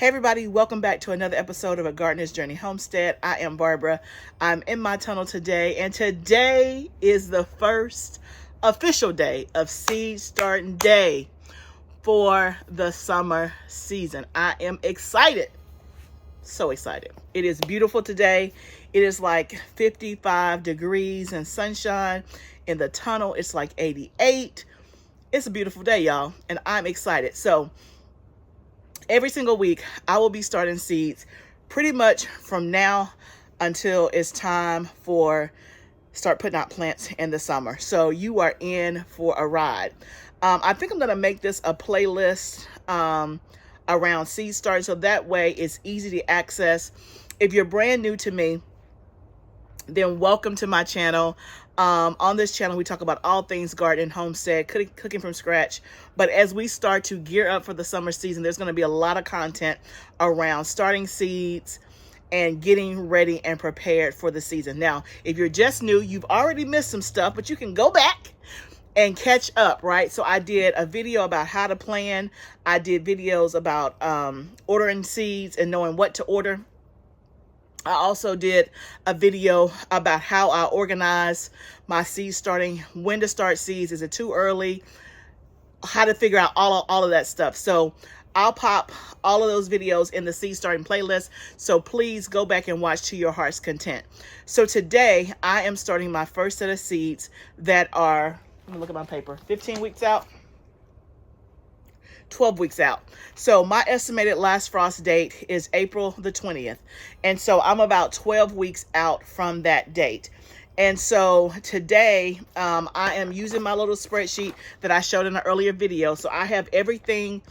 Hey everybody, welcome back to another episode of A Gardener's Journey Homestead. I am Barbara. I'm in my tunnel today, and today is the first official day of seed starting day for the summer season. I am excited. So excited. It is beautiful today. It is like 55 degrees and sunshine. In the tunnel, it's like 88. It's a beautiful day, y'all, and I'm excited. So every single week, I will be starting seeds pretty much from now until it's time for start putting out plants in the summer. So you are in for a ride. I think I'm going to make this a playlist around seed starting, so that way it's easy to access. If you're brand new to me, then welcome to my channel. On this channel, we talk about all things garden, homestead, cooking from scratch. But as we start to gear up for the summer season, there's going to be a lot of content around starting seeds and getting ready and prepared for the season. Now, if you're just new, you've already missed some stuff, but you can go back and catch up, right? So I did a video about how to plan. I did videos about ordering seeds and knowing what to order. I also did a video about how I organize my seed starting, when to start seeds, is it too early, how to figure out all of that stuff. So I'll pop all of those videos in the seed starting playlist. So please go back and watch to your heart's content. So today I am starting my first set of seeds that are, let me look at my paper, 15 weeks out. 12 weeks out. So my estimated last frost date is April the 20th. And so I'm about 12 weeks out from that date. And so today I am using my little spreadsheet that I showed in an earlier video. So I have everything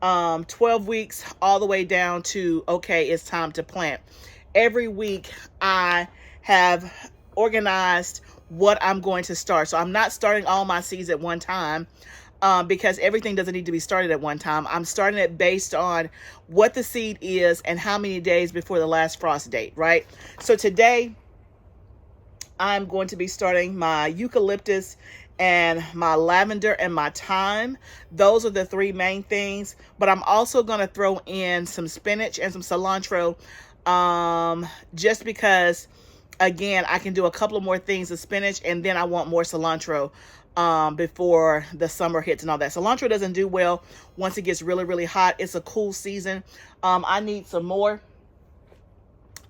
12 weeks all the way down to, okay, it's time to plant. Every week I have organized what I'm going to start. So I'm not starting all my seeds at one time. Because everything doesn't need to be started at one time. I'm starting it based on what the seed is and how many days before the last frost date, right? So today, I'm going to be starting my eucalyptus and my lavender and my thyme. Those are the three main things. But I'm also going to throw in some spinach and some cilantro just because, again, I can do a couple of more things of spinach, and then I want more cilantro before the summer hits and all that. Cilantro doesn't do well once it gets really, really hot. It's a cool season. I need some more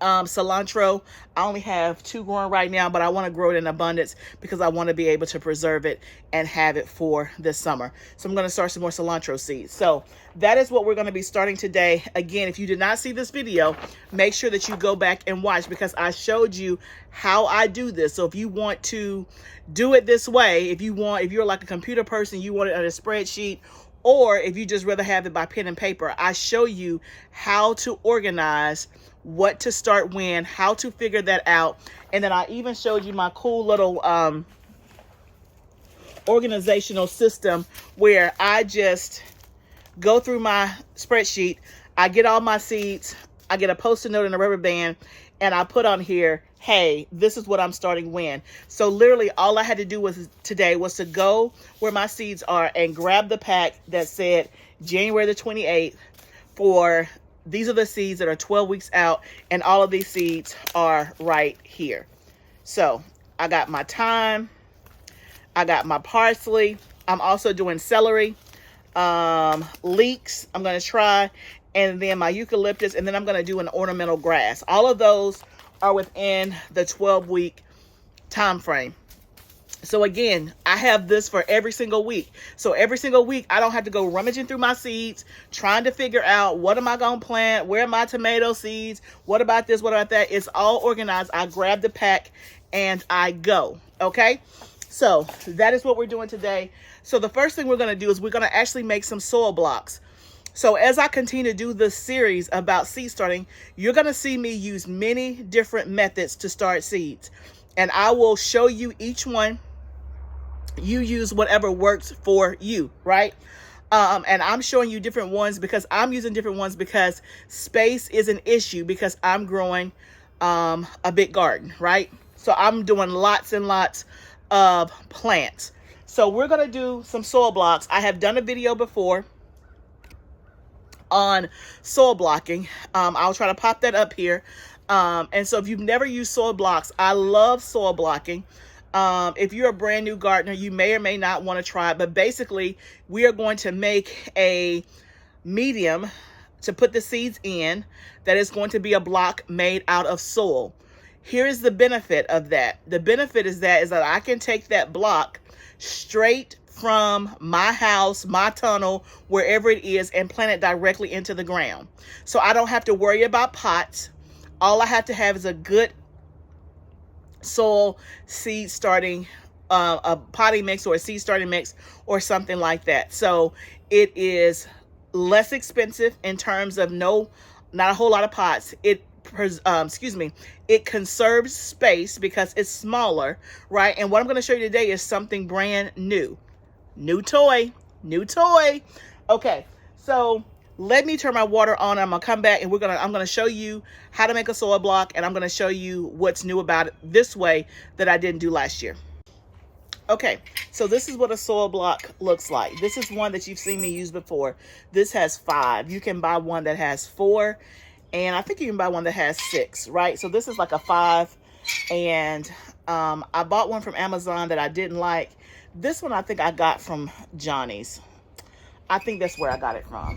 cilantro. I only have 2 growing right now, but I want to grow it in abundance because I want to be able to preserve it and have it for this summer. So I'm going to start some more cilantro seeds. So that is what we're going to be starting today. Again, if you did not see this video, make sure that you go back and watch because I showed you how I do this. So if you want to do it this way, if you're like a computer person, you want it on a spreadsheet, or if you just rather have it by pen and paper, I show you how to organize what to start when, how to figure that out. And then I even showed you my cool little organizational system where I just go through my spreadsheet. I get all my seeds. I get a Post-it note and a rubber band, and I put on here, hey, this is what I'm starting when. So literally all I had to do today was to go where my seeds are and grab the pack that said January the 28th for these are the seeds that are 12 weeks out, and all of these seeds are right here. So I got my thyme, I got my parsley, I'm also doing celery, leeks I'm going to try, and then my eucalyptus, and then I'm going to do an ornamental grass. All of those are within the 12-week time frame. So again, I have this for every single week. So every single week, I don't have to go rummaging through my seeds, trying to figure out what am I going to plant, where are my tomato seeds, what about this, what about that. It's all organized. I grab the pack and I go. Okay, so that is what we're doing today. So the first thing we're going to do is we're going to actually make some soil blocks. So as I continue to do this series about seed starting, you're going to see me use many different methods to start seeds. And I will show you each one. You use whatever works for you, right? And I'm showing you different ones because I'm using different ones because space is an issue because I'm growing a big garden, right? So I'm doing lots and lots of plants. So we're going to do some soil blocks. I have done a video before on soil blocking. I'll try to pop that up here. And so if you've never used soil blocks, I love soil blocking. If you're a brand new gardener, you may or may not want to try it, but basically we are going to make a medium to put the seeds in that is going to be a block made out of soil. Here is the benefit of that. The benefit is that I can take that block straight from my house, my tunnel, wherever it is, and plant it directly into the ground. So I don't have to worry about pots. All I have to have is a good soil seed starting, a potting mix or a seed starting mix or something like that. So it is less expensive in terms of not a whole lot of pots. It conserves space because it's smaller, right? And what I'm going to show you today is something brand new. New toy. Okay, so let me turn my water on. I'm gonna come back and I'm gonna show you how to make a soil block, and I'm gonna show you what's new about it this way that I didn't do last year. Okay, so this is what a soil block looks like. This is one that you've seen me use before. This has 5. You can buy one that has 4, and I think you can buy one that has 6, right? So this is like a 5, and I bought one from Amazon that I didn't like. This one I think I got from Johnny's. I think that's where I got it from.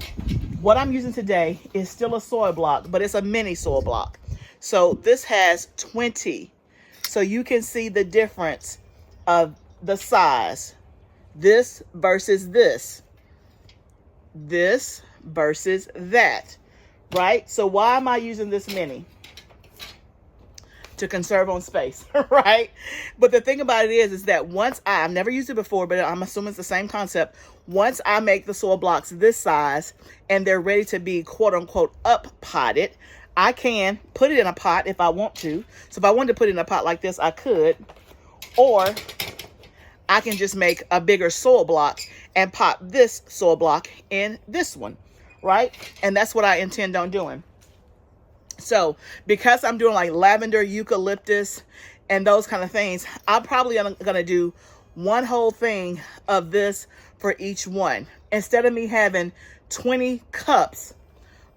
What I'm using today is still a soil block, but it's a mini soil block. So this has 20. So you can see the difference of the size. This versus this. This versus that. Right? So why am I using this mini? To conserve on space, right? But the thing about it is that once I've never used it before, but I'm assuming it's the same concept. Once I make the soil blocks this size and they're ready to be quote unquote up potted, I can put it in a pot if I want to. So if I wanted to put it in a pot like this, I could, or I can just make a bigger soil block and pop this soil block in this one, right? And that's what I intend on doing. So because I'm doing like lavender, eucalyptus, and those kind of things, I'm probably going to do one whole thing of this for each one. Instead of me having 20 cups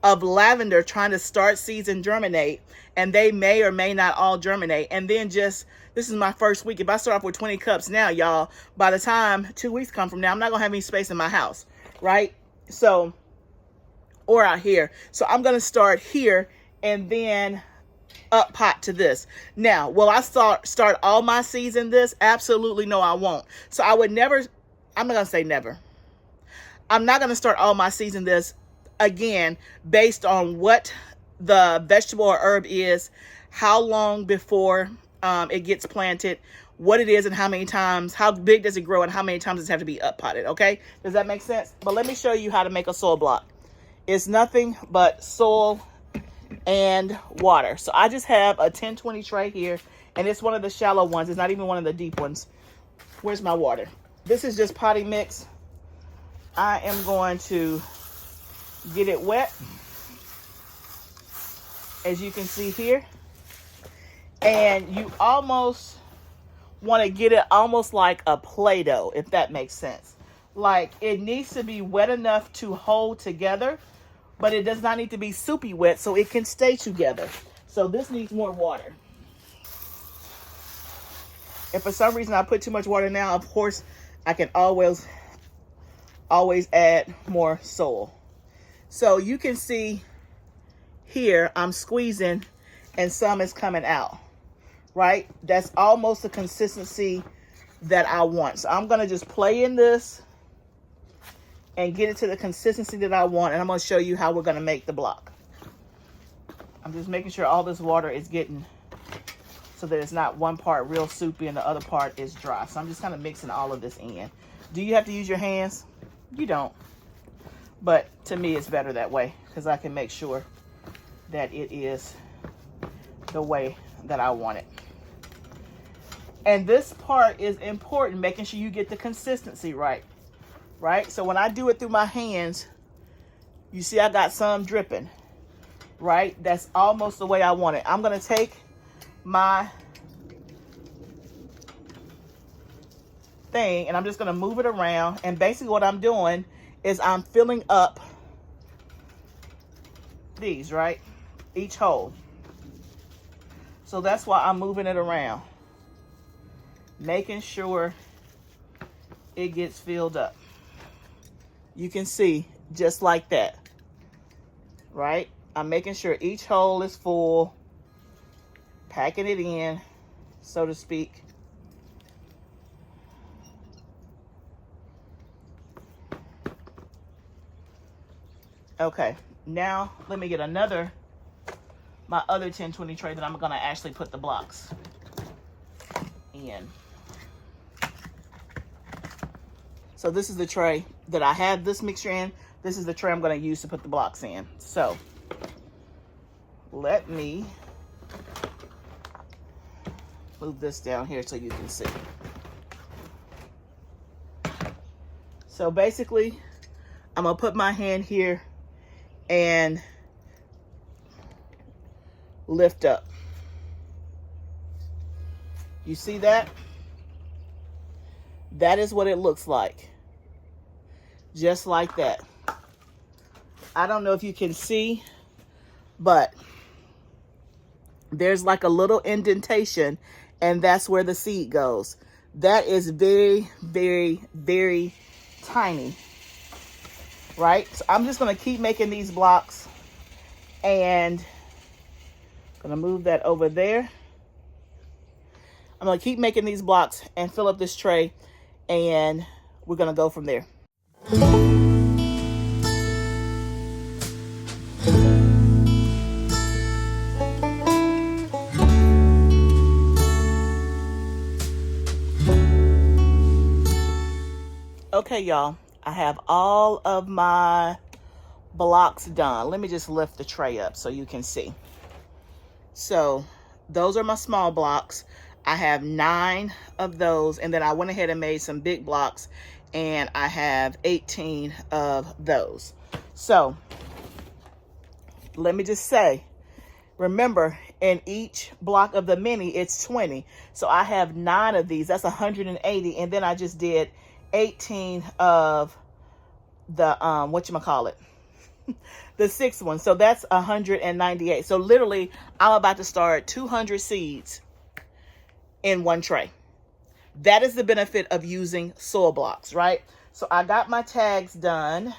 of lavender trying to start seeds and germinate, and they may or may not all germinate. And then this is my first week. If I start off with 20 cups now, y'all, by the time 2 weeks come from now, I'm not going to have any space in my house, right? So, or out here. So I'm going to start here and then up pot to this. Now, will I start all my seeds in this? Absolutely no, I won't. So I would never, I'm not going to say never. I'm not going to start all my seeds in this, again, based on what the vegetable or herb is, how long before it gets planted, what it is and how many times, how big does it grow and how many times does it have to be up potted, okay? Does that make sense? But let me show you how to make a soil block. It's nothing but soil and water. So I just have a 10-20 tray here, and it's one of the shallow ones. It's not even one of the deep ones. Where's my water? This is just potting mix. I am going to get it wet, as you can see here. And you almost want to get it almost like a Play-Doh, if that makes sense. Like, it needs to be wet enough to hold together, but it does not need to be soupy wet so it can stay together. So this needs more water. If for some reason I put too much water now, of course, I can always add more soil. So you can see here, I'm squeezing and some is coming out, right? That's almost the consistency that I want. So I'm gonna just play in this and get it to the consistency that I want. And I'm going to show you how we're going to make the block. I'm just making sure all this water is getting so that it's not one part real soupy and the other part is dry. So I'm just kind of mixing all of this in. Do you have to use your hands? You don't. But to me, it's better that way because I can make sure that it is the way that I want it. And this part is important, making sure you get the consistency right. Right? So when I do it through my hands, you see I got some dripping, right? That's almost the way I want it. I'm going to take my thing and I'm just going to move it around. And basically what I'm doing is I'm filling up these, right? Each hole. So that's why I'm moving it around, making sure it gets filled up. You can see just like that, right? I'm making sure each hole is full, packing it in, so to speak. Okay, now let me get my other 10-20 tray that I'm gonna actually put the blocks in. So this is the tray that I had this mixture in. This is the tray I'm gonna use to put the blocks in. So let me move this down here so you can see. So basically, I'm gonna put my hand here and lift up. You see that? That is what it looks like. Just like that. I don't know if you can see, but there's like a little indentation, and that's where the seed goes. That is very, very, very tiny, right? So I'm just gonna keep making these blocks, and I'm gonna move that over there. I'm gonna keep making these blocks and fill up this tray, and we're gonna go from there. Okay, y'all, I have all of my blocks done. Let me just lift the tray up so you can see. So those are my small blocks. I have 9 of those, and then I went ahead and made some big blocks, and I have 18 of those. So let me just say, remember, in each block of the mini, it's 20. So I have 9 of these. That's 180, and then I just did 18 of the whatchamacallit, the 6th one. So that's 198. So literally, I'm about to start 200 seeds in one tray. That is the benefit of using soil blocks, right? So I got my tags done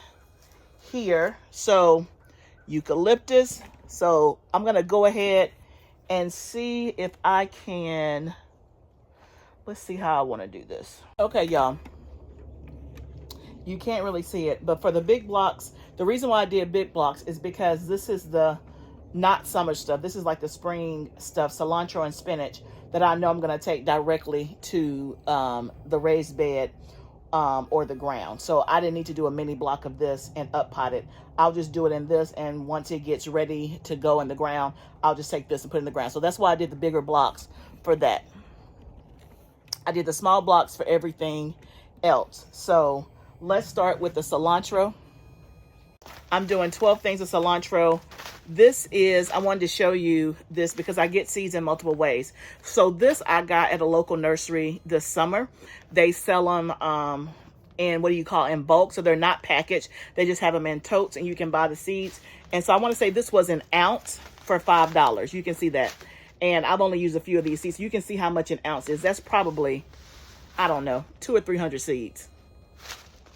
here. So eucalyptus. So I'm gonna go ahead and see if I can, let's see how I want to do this. Okay, y'all, you can't really see it, but for the big blocks, the reason why I did big blocks is because this is the not summer stuff. This is like the spring stuff, cilantro and spinach, that I know I'm going to take directly to the raised bed or the ground. So I didn't need to do a mini block of this and up pot it. I'll just do it in this, and once it gets ready to go in the ground, I'll just take this and put it in the ground. So that's why I did the bigger blocks for that. I did the small blocks for everything else. So let's start with the cilantro. I'm doing 12 things of cilantro. This is, I wanted to show you this because I get seeds in multiple ways. So this I got at a local nursery this summer. They sell them in, what do you call it, in bulk. So they're not packaged. They just have them in totes, and you can buy the seeds. And so I want to say this was an ounce for $5. You can see that. And I've only used a few of these seeds. So you can see how much an ounce is. That's probably, I don't know, 200 or 300 seeds.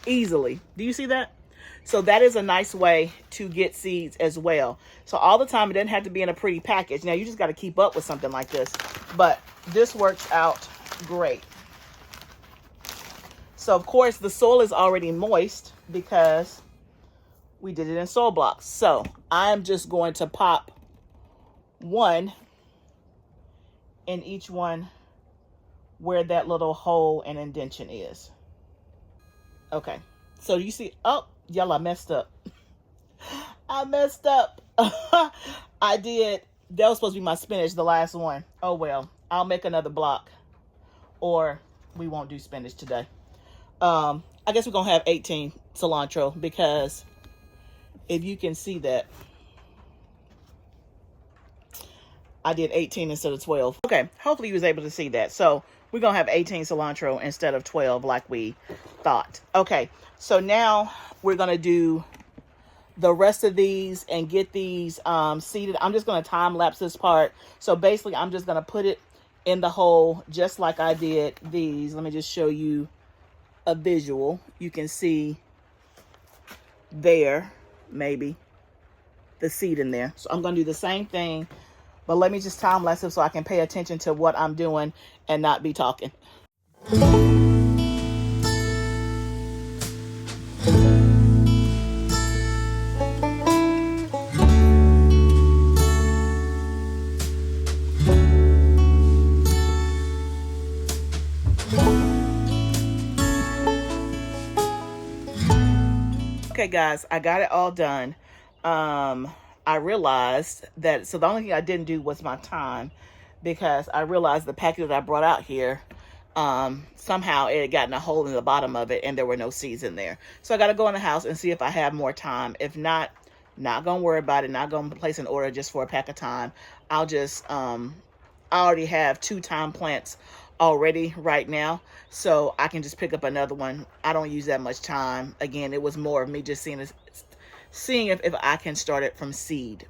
Easily. Do you see that? So that is a nice way to get seeds as well. So all the time, it doesn't have to be in a pretty package. Now, you just got to keep up with something like this. But this works out great. So, of course, the soil is already moist because we did it in soil blocks. So I'm just going to pop one in each one where that little hole and indentation is. Okay. So you see, oh, y'all, I messed up. I messed up. I did. That was supposed to be my spinach, the last one. Oh, well, I'll make another block, or we won't do spinach today. I guess we're going to have 18 cilantro, because if you can see that, I did 18 instead of 12. Okay, hopefully you was able to see that. So we're going to have 18 cilantro instead of 12 like we thought. Okay, so now we're going to do the rest of these and get these seeded. I'm just going to time lapse this part. So basically I'm just going to put it in the hole just like I did these. Let me just show you a visual. You can see there, maybe, the seed in there. So I'm going to do the same thing, but let me just time lapse it so I can pay attention to what I'm doing and not be talking. Okay guys, I got it all done. I realized that, so the only thing I didn't do was my time, because I realized the package that I brought out here, somehow it had gotten a hole in the bottom of it and there were no seeds in there. So I got to go in the house and see if I have more time. If not, not gonna worry about it, not gonna place an order just for a pack of time. I'll just, I already have 2 time plants already right now, so I can just pick up another one. I don't use that much time. Again, it was more of me just seeing if I can start it from seed.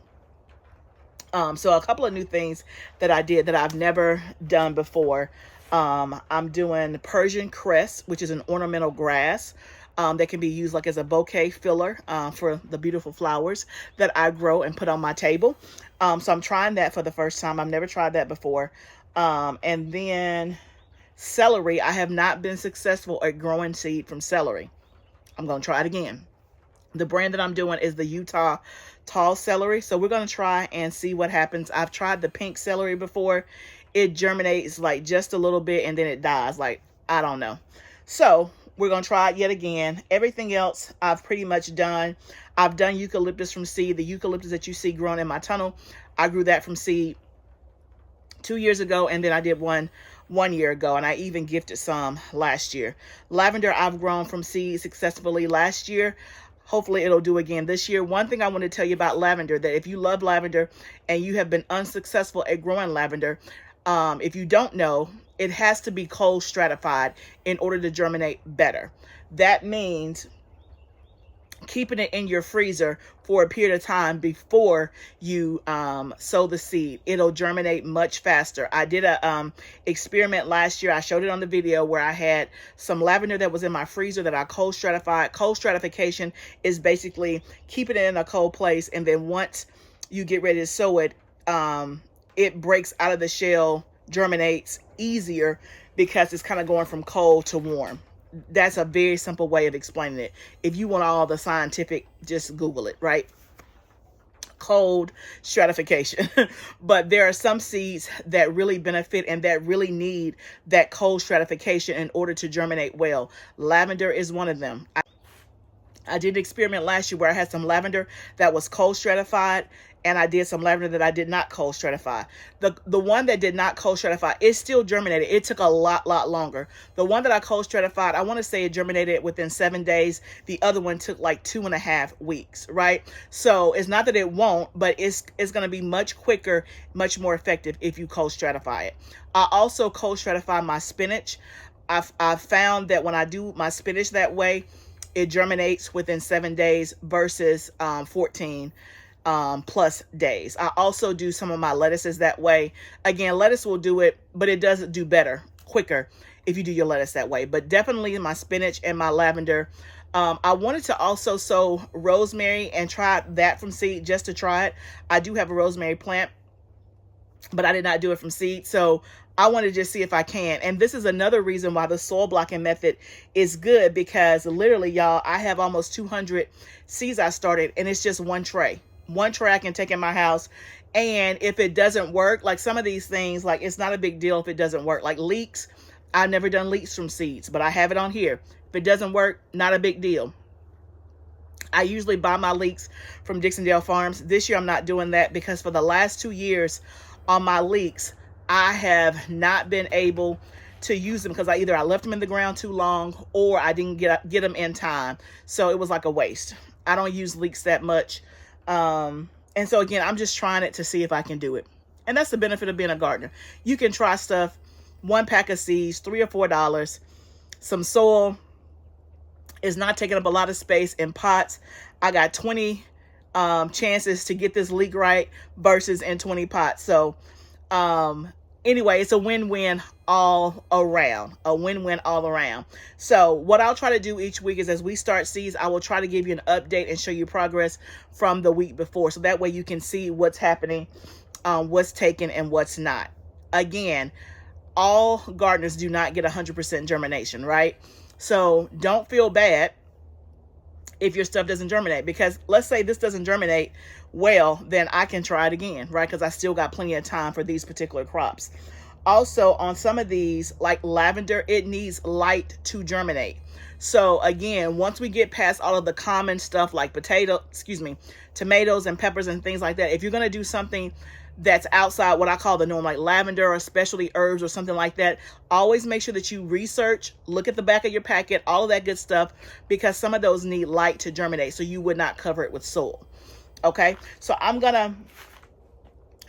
So a couple of new things that I did that I've never done before. I'm doing Persian cress, which is an ornamental grass that can be used like as a bouquet filler for the beautiful flowers that I grow and put on my table. So I'm trying that for the first time. I've never tried that before. And then celery. I have not been successful at growing seed from celery. I'm going to try it again. The brand that I'm doing is the Utah tall celery. So we're going to try and see what happens. I've tried the pink celery before. It germinates like just a little bit and then it dies. Like, I don't know. So we're going to try it yet again. Everything else I've pretty much done. I've done eucalyptus from seed. The eucalyptus that you see growing in my tunnel, I grew that from seed 2 years ago, and then I did one year ago, and I even gifted some last year. Lavender I've grown from seed successfully last year. Hopefully it'll do again this year. One thing I want to tell you about lavender, that if you love lavender and you have been unsuccessful at growing lavender, if you don't know, it has to be cold stratified in order to germinate better. That means keeping it in your freezer for a period of time before you sow the seed. It'll germinate much faster. I did a experiment last year. I showed it on the video where I had some lavender that was in my freezer that I cold stratified. Cold stratification is basically keeping it in a cold place, and then once you get ready to sow it, it breaks out of the shell, germinates easier because it's kind of going from cold to warm. That's a very simple way of explaining it. If you want all the scientific, just Google it, right? Cold stratification. But there are some seeds that really benefit and that really need that cold stratification in order to germinate well. Lavender is one of them. I did an experiment last year where I had some lavender that was cold stratified, and I did some lavender that I did not cold stratify. The one that did not cold stratify, it still germinated. It took a lot longer. The one that I cold stratified, I want to say it germinated within 7 days. The other one took like 2.5 weeks, right? So it's not that it won't, but it's going to be much quicker, much more effective if you cold stratify it. I also cold stratify my spinach. I've found that when I do my spinach that way, it germinates within 7 days versus 14 plus days. I also do some of my lettuces that way. Again, lettuce will do it, but it does do better, quicker if you do your lettuce that way. But definitely my spinach and my lavender. I wanted to also sow rosemary and try that from seed just to try it. I do have a rosemary plant, but I did not do it from seed. So I want to just see if I can. And this is another reason why the soil blocking method is good, because literally, y'all, I have almost 200 seeds I started, and it's just one tray. One tray I can take in my house. And if it doesn't work, like some of these things, like it's not a big deal if it doesn't work. Like leeks, I've never done leeks from seeds, but I have it on here. If it doesn't work, not a big deal. I usually buy my leeks from Dixondale Farms. This year I'm not doing that because for the last 2 years on my leeks, I have not been able to use them because I left them in the ground too long or I didn't get them in time. So it was like a waste. I don't use leeks that much. And so again, I'm just trying it to see if I can do it. And that's the benefit of being a gardener. You can try stuff, 1 pack of seeds, $3 or $4, some soil. Is not taking up a lot of space in pots. I got 20 chances to get this leek right versus in 20 pots. So anyway, it's a win-win all around, a win-win all around. So what I'll try to do each week is, as we start seeds, I will try to give you an update and show you progress from the week before. So that way you can see what's happening, what's taken and what's not. Again, all gardeners do not get 100% germination, right? So don't feel bad if your stuff doesn't germinate, because let's say this doesn't germinate well, then I can try it again, right? Because I still got plenty of time for these particular crops. Also, on some of these, like lavender, it needs light to germinate. So again, once we get past all of the common stuff like tomatoes and peppers and things like that, if you're going to do something that's outside what I call the norm, like lavender or specialty herbs or something like that, always make sure that you research, look at the back of your packet, all of that good stuff, because some of those need light to germinate, so you would not cover it with soil. Okay, so I'm gonna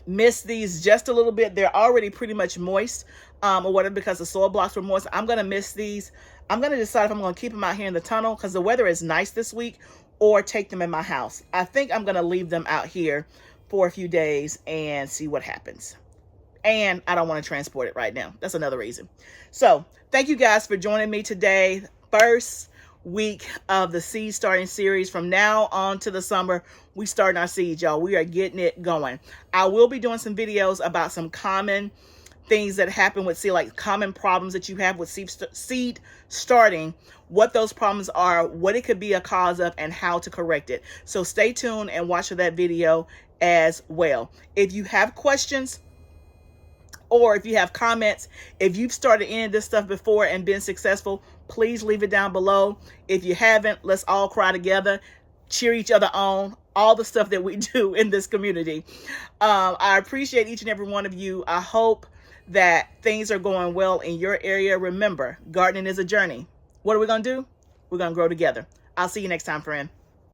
mist these just a little bit. They're already pretty much moist or whatever, because the soil blocks were moist. I'm gonna mist these. I'm gonna decide if I'm gonna keep them out here in the tunnel because the weather is nice this week, or take them in my house. I think I'm gonna leave them out here for a few days and see what happens. And I don't want to transport it right now. That's another reason. So thank you guys for joining me today. First week of the seed starting series. From now on to the summer, we starting our seeds, y'all. We are getting it going. I will be doing some videos about some common things that happen with seed, like common problems that you have with seed starting, what those problems are, what it could be a cause of, and how to correct it. So stay tuned and watch for that video as well. If you have questions or if you have comments, if you've started any of this stuff before and been successful, please leave it down below. If you haven't, let's all cry together, cheer each other on, all the stuff that we do in this community. I appreciate each and every one of you. I hope that things are going well in your area. Remember, gardening is a journey. What are we going to do? We're going to grow together. I'll see you next time, friend.